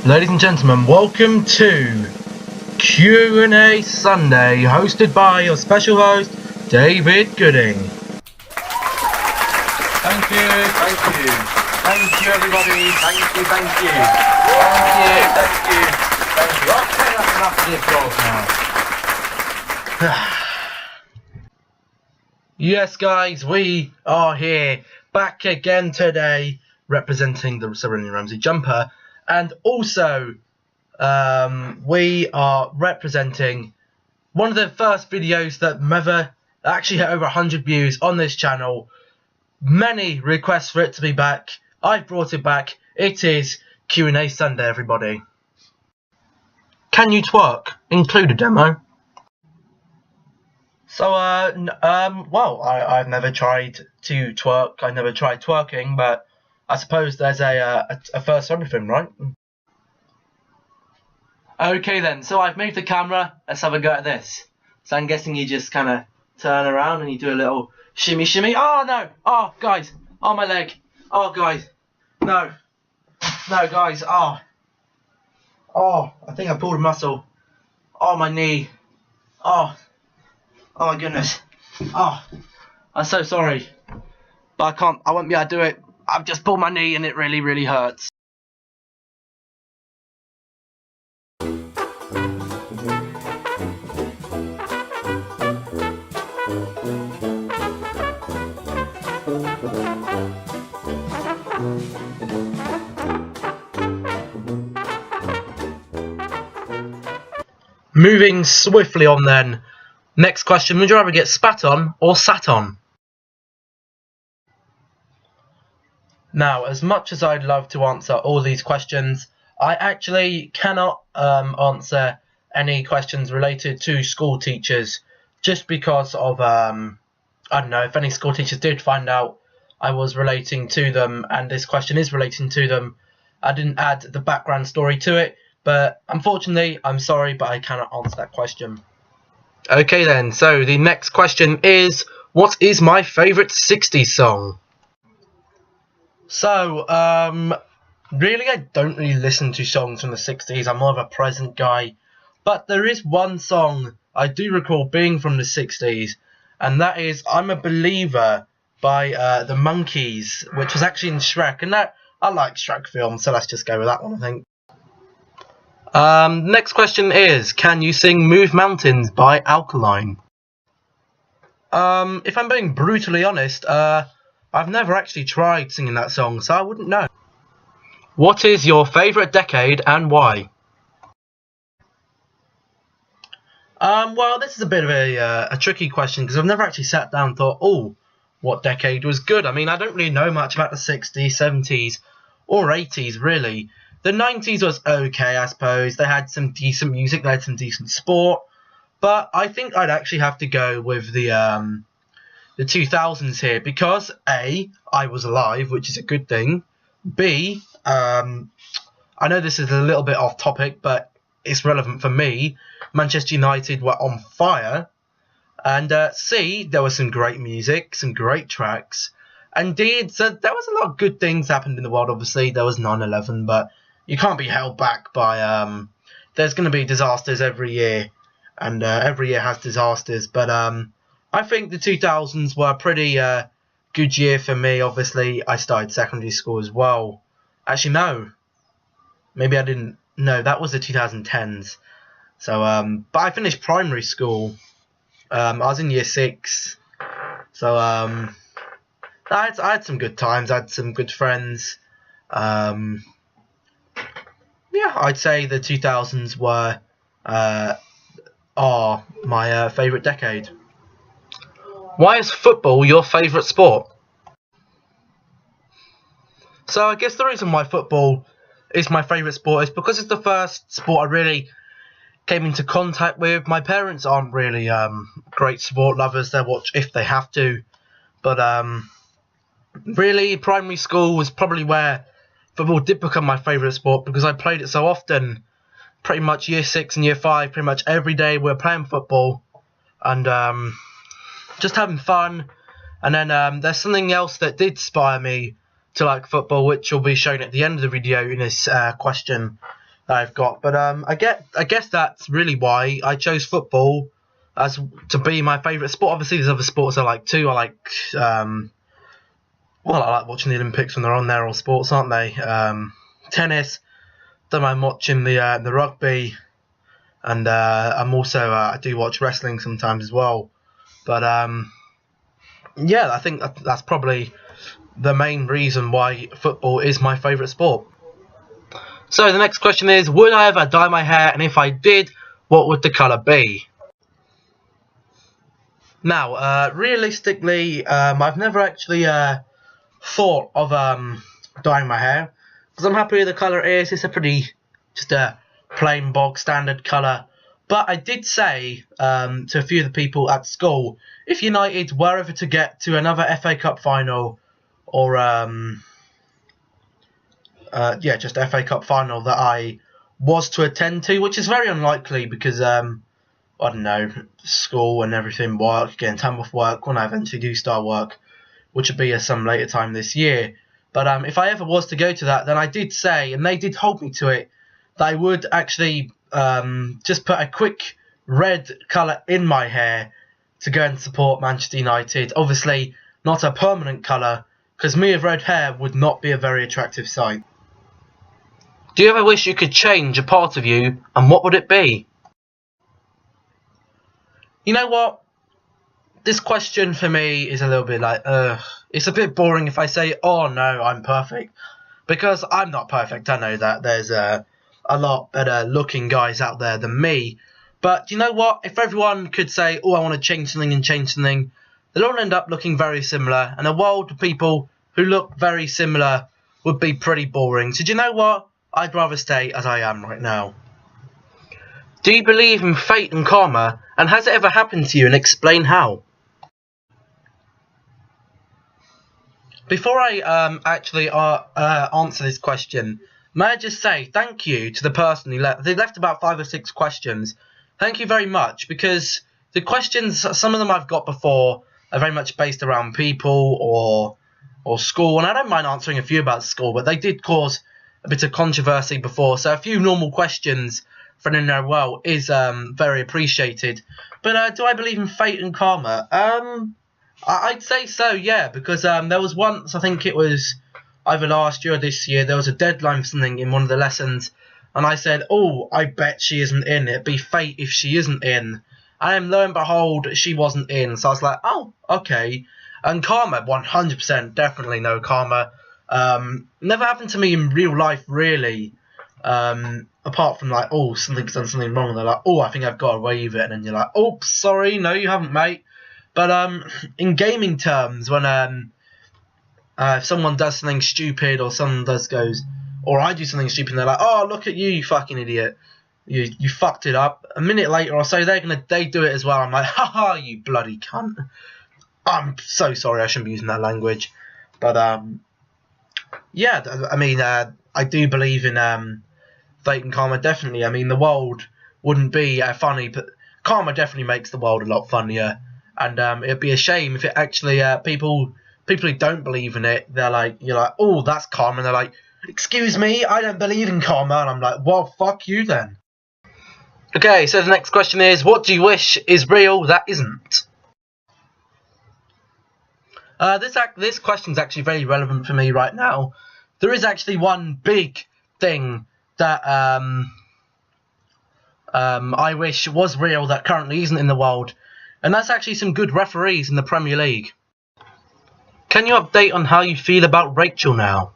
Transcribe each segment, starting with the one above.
Ladies and gentlemen, welcome to Q&A Sunday, hosted by your special host, David Gooding. Thank you everybody, thank you. Okay, that's enough of the applause now. Yes guys, we are here, back again today, representing the Serena Ramsey jumper. And also, we are representing one of the first videos that ever actually hit over 100 views on this channel. Many requests for it to be back. I've brought it back. It is Q&A Sunday, everybody. Can you twerk? Include a demo. So, well, I've never tried to twerk. I never tried twerking, but I suppose there's a first for everything, right? Okay then, so I've moved the camera. Let's have a go at this. So I'm guessing you just kind of turn around and you do a little shimmy. Oh no! Oh guys! Oh my leg! Oh guys! No! No guys! Oh! Oh! I think I pulled a muscle. Oh my knee! Oh! Oh my goodness! Oh! I'm so sorry, but I won't be able to do it. I've just pulled my knee and it really hurts. Moving swiftly on then. Next question, would you rather get spat on or sat on? Now, as much as I'd love to answer all these questions, I actually cannot answer any questions related to school teachers, just because of, I don't know, if any school teachers did find out I was relating to them, and this question is relating to them, I didn't add the background story to it, but unfortunately, I'm sorry, but I cannot answer that question. Okay then, so the next question is, what is my favourite 60s song? So, really I don't really listen to songs from the 60s, I'm more of a present guy. But there is one song I do recall being from the 60s, and that is I'm a Believer by the Monkees, which was actually in Shrek, and that I like Shrek films, so let's just go with that one, I think. Next question is, can you sing Move Mountains by Alkaline? If I'm being brutally honest, I've never actually tried singing that song, so I wouldn't know. What is your favourite decade and why? Well, this is a bit of a tricky question, because I've never actually sat down and thought, oh, what decade was good? I mean, I don't really know much about the 60s, 70s, or 80s, really. The 90s was okay, I suppose. They had some decent music, they had some decent sport, but I think I'd actually have to go with the 2000s here, because A, I was alive, which is a good thing. B, I know this is a little bit off topic, but it's relevant for me. Manchester United were on fire. And C, there was some great music, some great tracks. And D, so there was a lot of good things happened in the world, obviously. There was 9/11, but you can't be held back by... there's going to be disasters every year. And every year has disasters, but... I think the 2000s were a pretty good year for me. Obviously, I started secondary school as well. Actually, no. Maybe I didn't. No, that was the 2010s. So, but I finished primary school. I was in year 6. So, I had some good times. I had some good friends. Yeah, I'd say the 2000s are my favourite decade. Why is football your favourite sport? So I guess the reason why football is my favourite sport is because it's the first sport I really came into contact with. My parents aren't really great sport lovers. They watch if they have to. But really, primary school was probably where football did become my favourite sport, because I played it so often. Pretty much year 6 and year 5, pretty much every day we were playing football. And... just having fun. And then there's something else that did inspire me to like football, which will be shown at the end of the video in this question, that I've got. But I guess that's really why I chose football as to be my favourite sport. Obviously, there's other sports I like too. I like I like watching the Olympics when they're on. They're all sports, aren't they? Tennis. Don't mind watching the rugby, and I'm also I do watch wrestling sometimes as well. But yeah, I think that's probably the main reason why football is my favourite sport. So the next question is, would I ever dye my hair, and if I did, what would the colour be? Now, realistically, I've never actually thought of dyeing my hair, because I'm happy with the colour it is. It's a pretty, just a plain bog standard colour. But I did say to a few of the people at school, if United were ever to get to another FA Cup final, or just FA Cup final that I was to attend to, which is very unlikely because I don't know, school and everything, work, getting time off work when I eventually do start work, which would be at some later time this year. But if I ever was to go to that, then I did say, and they did hold me to it, that I would actually just put a quick red colour in my hair to go and support Manchester United. Obviously, not a permanent colour, because me with red hair would not be a very attractive sight. Do you ever wish you could change a part of you, and what would it be? You know what? This question for me is a little bit like, it's a bit boring if I say, oh no, I'm perfect. Because I'm not perfect, I know that. There's a lot better looking guys out there than me. But you know what? If everyone could say, oh, I want to change something, they'll all end up looking very similar. And a world of people who look very similar would be pretty boring. So do you know what? I'd rather stay as I am right now. Do you believe in fate and karma? And has it ever happened to you, and explain how? Before I actually answer this question, may I just say thank you to the person who left. They left about 5 or 6 questions. Thank you very much, because the questions, some of them I've got before, are very much based around people or school, and I don't mind answering a few about school, but they did cause a bit of controversy before. So a few normal questions for in their well is very appreciated. But do I believe in fate and karma? I'd say so, yeah, because there was once, I think it was either last year or this year, there was a deadline for something in one of the lessons, and I said, oh, I bet she isn't in. It'd be fate if she isn't in. And lo and behold, she wasn't in. So I was like, oh, okay. And karma, 100%, definitely no karma. Never happened to me in real life, really. Apart from like, oh, something's done something wrong. And they're like, oh, I think I've got away with it. And then you're like, oh, sorry, no, you haven't, mate. But in gaming terms, when if someone does something stupid, or someone goes, or I do something stupid, and they're like, "Oh, look at you, you fucking idiot! You fucked it up." A minute later or so, they do it as well. I'm like, "Haha, you bloody cunt!" I'm so sorry, I shouldn't be using that language, but yeah, I mean, I do believe in fate and karma. Definitely, I mean, the world wouldn't be funny, but karma definitely makes the world a lot funnier. And it'd be a shame if it actually people who don't believe in it, you're like, oh, that's karma, and they're like, excuse me, I don't believe in karma, and I'm like, well, fuck you then. Okay, so the next question is, what do you wish is real that isn't? This question's actually very relevant for me right now. There is actually one big thing that I wish was real that currently isn't in the world, and that's actually some good referees in the Premier League. Can you update on how you feel about Rachel now?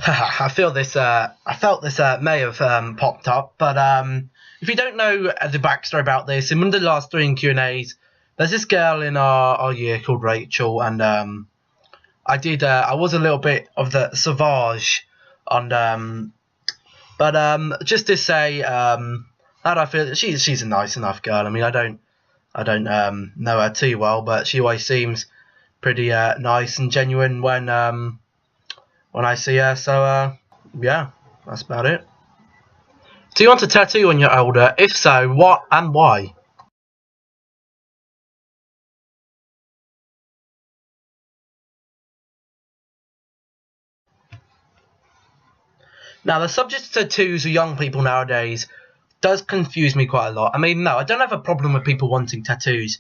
I felt this may have popped up, but if you don't know the backstory about this, in one of the last 3 Q&As, there's this girl in our year called Rachel, and I was a little bit of the sauvage on but just to say how do I feel? She's a nice enough girl. I mean, I don't know her too well, but she always seems pretty nice and genuine when I see her. So yeah, that's about it. Do you want a tattoo when you're older? If so, what and why? Now, the subject of tattoos of young people nowadays does confuse me quite a lot. I mean, no, I don't have a problem with people wanting tattoos,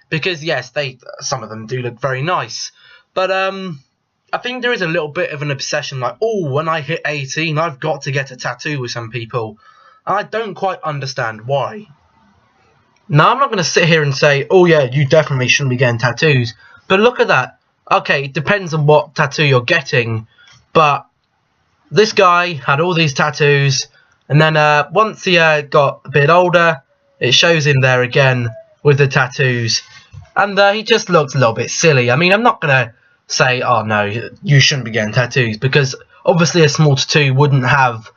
because yes, some of them do look very nice, but I think there is a little bit of an obsession, like, oh, when I hit 18, I've got to get a tattoo with some people, and I don't quite understand why. Now, I'm not going to sit here and say, oh yeah, you definitely shouldn't be getting tattoos, but look at that. Okay, it depends on what tattoo you're getting, but this guy had all these tattoos, and then once he got a bit older, it shows him there again with the tattoos, and he just looks a little bit silly. I mean, I'm not going to say, oh no, you shouldn't be getting tattoos, because obviously a small tattoo wouldn't have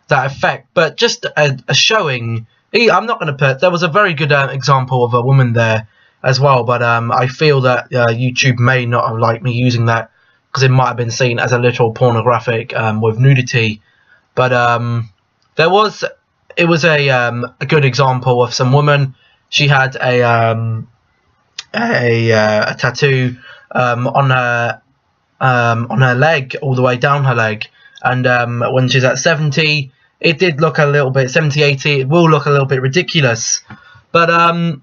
that effect, but just a showing. I'm not going to put, there was a very good example of a woman there as well, but I feel that YouTube may not have liked me using that, because it might have been seen as a little pornographic with nudity, but it was a good example of some woman. She had a tattoo on her leg, all the way down her leg, and when she's at 70, it did look a little bit, 70, 80, it will look a little bit ridiculous. But to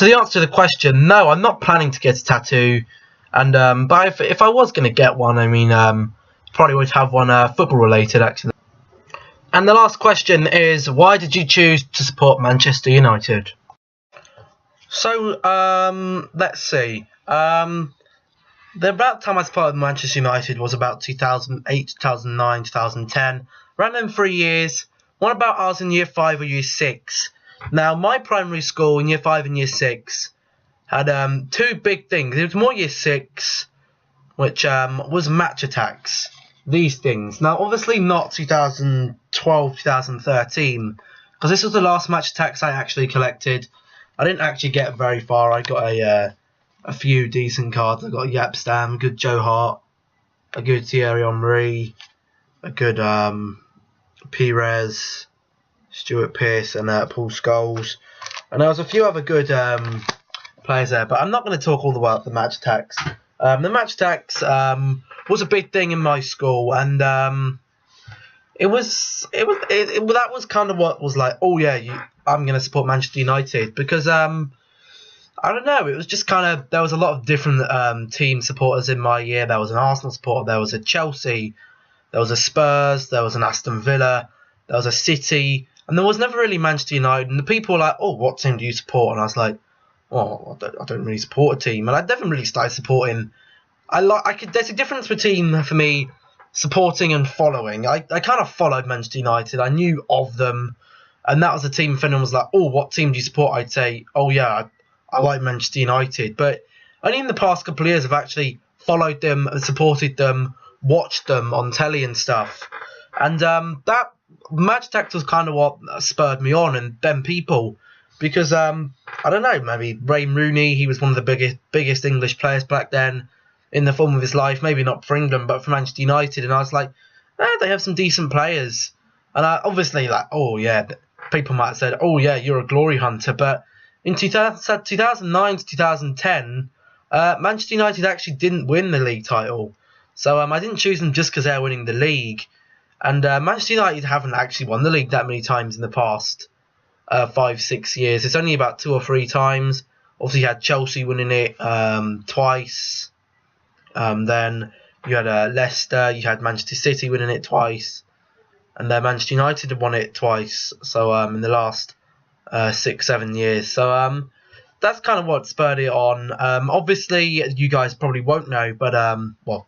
the answer to the question, no, I'm not planning to get a tattoo. And but if I was going to get one, I mean, probably would have one football related, actually. And the last question is, why did you choose to support Manchester United? So let's see. The about time I supported Manchester United was about 2008, 2009, 2010. Ran them 3 years. One about I was in year 5 or year 6. Now, my primary school in year 5 and year 6 had two big things. It was more year 6, which was match attacks. These things. Now, obviously not 2012, 2013, because this was the last match attacks I actually collected. I didn't actually get very far. I got a few decent cards. I got a Yapstam, a good Joe Hart, a good Thierry Henry, a good Pires, Stuart Pearce, and Paul Scholes. And there was a few other good players there, but I'm not going to talk all the way up the match attacks. The match attacks was a big thing in my school, and that was kind of what was like, oh yeah, I'm going to support Manchester United, because I don't know, it was just kind of, there was a lot of different team supporters in my year. There was an Arsenal supporter, there was a Chelsea, there was a Spurs, there was an Aston Villa, there was a City, and there was never really Manchester United. And the people were like, oh, what team do you support? And I was like, oh, I don't really support a team. And I never really started supporting. There's a difference between, for me, supporting and following. I kind of followed Manchester United. I knew of them, and that was the team. If anyone was like, oh, what team do you support? I'd say, oh yeah, I like Manchester United. But only in the past couple of years I've actually followed them and supported them, watched them on telly and stuff. And that match attacks was kind of what spurred me on, and them people, because I don't know, maybe Wayne Rooney, he was one of the biggest English players back then in the form of his life, maybe not for England but for Manchester United, and I was like, they have some decent players. And I obviously, like, oh yeah, people might have said, oh yeah, you're a glory hunter, but in 2009 to 2010, Manchester United actually didn't win the league title. So I didn't choose them just because they're winning the league. And Manchester United haven't actually won the league that many times in the past 5-6 years. It's only about 2 or 3 times. Obviously, you had Chelsea winning it twice. Then you had Leicester. You had Manchester City winning it twice. And then Manchester United had won it twice. So in the last 6-7 years. So that's kind of what spurred it on. Obviously, you guys probably won't know, but well,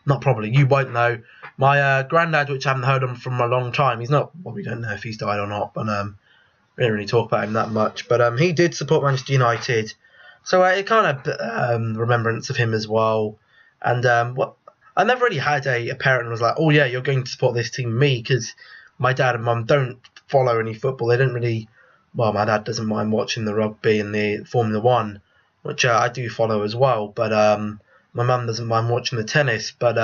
not probably, you won't know. My granddad, which I haven't heard of from a long time, he's not, well, we don't know if he's died or not, but we don't really talk about him that much. But he did support Manchester United, so it kind of remembrance of him as well. And I never really had a parent who was like, oh yeah, you're going to support this team, me, because my dad and mum don't follow any football. They don't really, well, my dad doesn't mind watching the rugby and the Formula 1, which I do follow as well, but my mum doesn't mind watching the tennis. But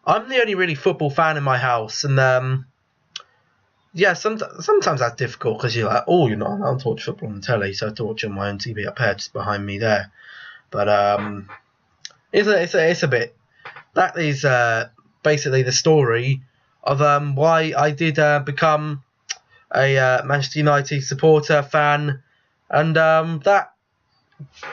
I'm the only really football fan in my house, and yeah, sometimes that's difficult, because you're like, oh, you're not allowed to watch football on the telly, so I have to watch on my own TV up here, just behind me there. But it's a bit, that is basically the story of why I did become a Manchester United supporter, fan, and that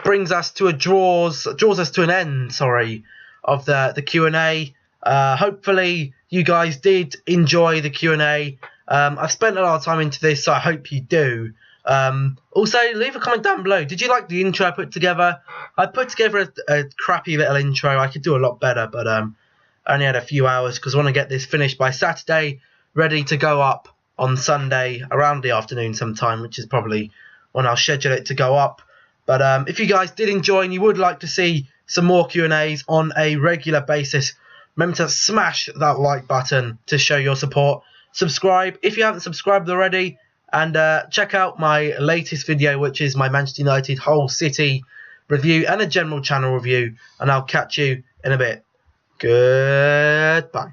brings us to draws us to an end, sorry, of the Q&A. Hopefully you guys did enjoy the Q&A. I've spent a lot of time into this, so I hope you do. Also, leave a comment down below. Did you like the intro I put together? I put together a crappy little intro. I could do a lot better, but I only had a few hours because I want to get this finished by Saturday, ready to go up on Sunday around the afternoon sometime, which is probably when I'll schedule it to go up. But if you guys did enjoy and you would like to see some more Q&As on a regular basis, remember to smash that like button to show your support. Subscribe if you haven't subscribed already, and check out my latest video, which is my Manchester United whole city review and a general channel review, and I'll catch you in a bit. Goodbye.